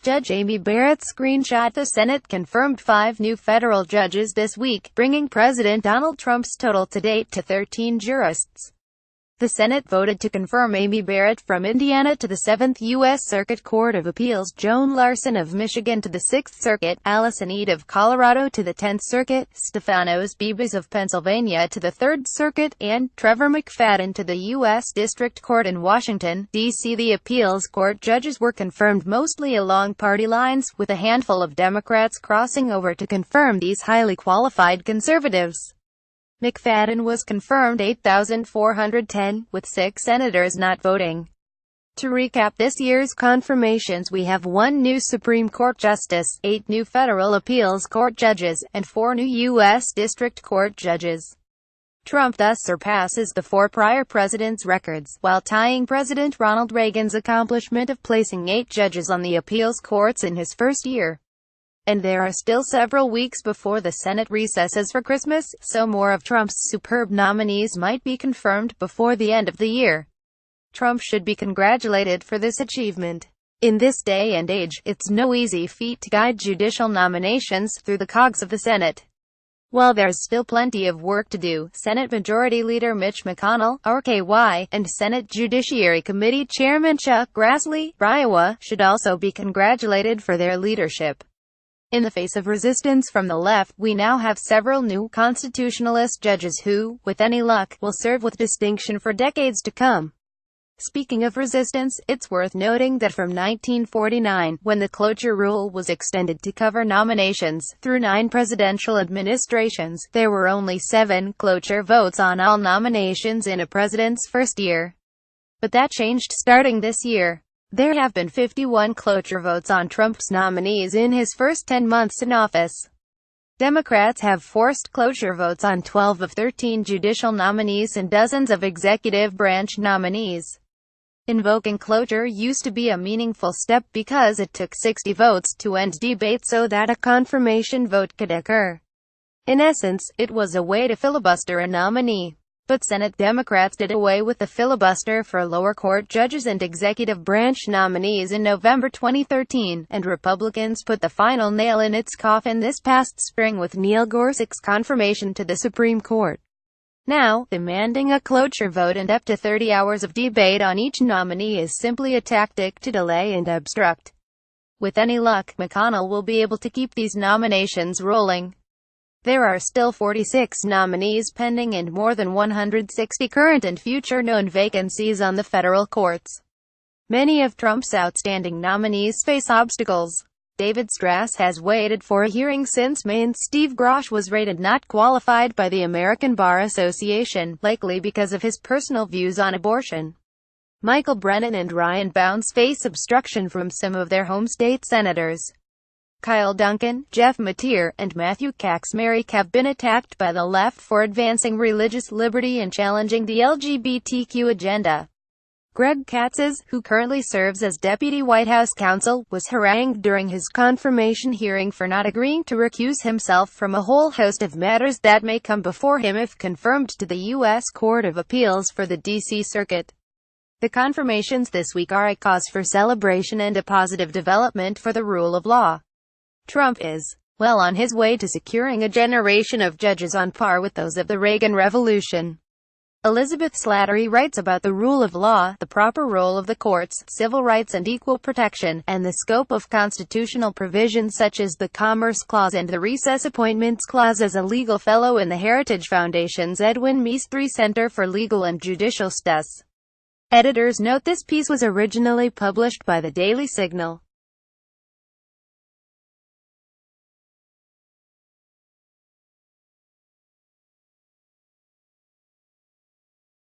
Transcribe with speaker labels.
Speaker 1: Judge Amy Barrett The Senate confirmed 5 new federal judges this week, bringing President Donald Trump's total to date to 13 jurists. The Senate voted to confirm Amy Barrett from Indiana to the 7th U.S. Circuit Court of Appeals, Joan Larson of Michigan to the 6th Circuit, Allison Eid of Colorado to the 10th Circuit, Stefanos Bibas of Pennsylvania to the 3rd Circuit, and Trevor McFadden to the U.S. District Court in Washington, D.C. The appeals court judges were confirmed mostly along party lines, with a handful of Democrats crossing over to confirm these highly qualified conservatives. McFadden was confirmed 8,410, with 6 senators not voting. To recap this year's confirmations, we have 1 new Supreme Court justice, 8 new federal appeals court judges, and 4 new U.S. District Court judges. Trump thus surpasses the 4 prior presidents' records, while tying President Ronald Reagan's accomplishment of placing 8 judges on the appeals courts in his first year. And there are still several weeks before the Senate recesses for Christmas, so more of Trump's superb nominees might be confirmed before the end of the year. Trump should be congratulated for this achievement. In this day and age, it's no easy feat to guide judicial nominations through the cogs of the Senate. While there's still plenty of work to do, Senate Majority Leader Mitch McConnell, RKY, and Senate Judiciary Committee Chairman Chuck Grassley, Iowa, should also be congratulated for their leadership. In the face of resistance from the left, we now have several new constitutionalist judges who, with any luck, will serve with distinction for decades to come. Speaking of resistance, it's worth noting that from 1949, when the cloture rule was extended to cover nominations, through 9 presidential administrations, there were only 7 cloture votes on all nominations in a president's first year. But that changed starting this year. There have been 51 cloture votes on Trump's nominees in his first 10 months in office. Democrats have forced cloture votes on 12 of 13 judicial nominees and dozens of executive branch nominees. Invoking cloture used to be a meaningful step because it took 60 votes to end debate so that a confirmation vote could occur. In essence, it was a way to filibuster a nominee. But Senate Democrats did away with the filibuster for lower court judges and executive branch nominees in November 2013, and Republicans put the final nail in its coffin this past spring with Neil Gorsuch's confirmation to the Supreme Court. Now, demanding a cloture vote and up to 30 hours of debate on each nominee is simply a tactic to delay and obstruct. With any luck, McConnell will be able to keep these nominations rolling. There are still 46 nominees pending and more than 160 current and future known vacancies on the federal courts. Many of Trump's outstanding nominees face obstacles. David Strass has waited for a hearing since May, and Steve Grosh was rated not qualified by the American Bar Association, likely because of his personal views on abortion. Michael Brennan and Ryan Bounds face obstruction from some of their home state senators. Kyle Duncan, Jeff Mateer, and Matthew Kaczmarek have been attacked by the left for advancing religious liberty and challenging the LGBTQ agenda. Greg Katz's, who currently serves as Deputy White House Counsel, was harangued during his confirmation hearing for not agreeing to recuse himself from a whole host of matters that may come before him if confirmed to the U.S. Court of Appeals for the D.C. Circuit. The confirmations this week are a cause for celebration and a positive development for the rule of law. Trump is, well, on his way to securing a generation of judges on par with those of the Reagan Revolution. Elizabeth Slattery writes about the rule of law, the proper role of the courts, civil rights and equal protection, and the scope of constitutional provisions such as the Commerce Clause and the Recess Appointments Clause as a legal fellow in the Heritage Foundation's Edwin Meese III Center for Legal and Judicial Studies. Editors note this piece was originally published by the Daily Signal.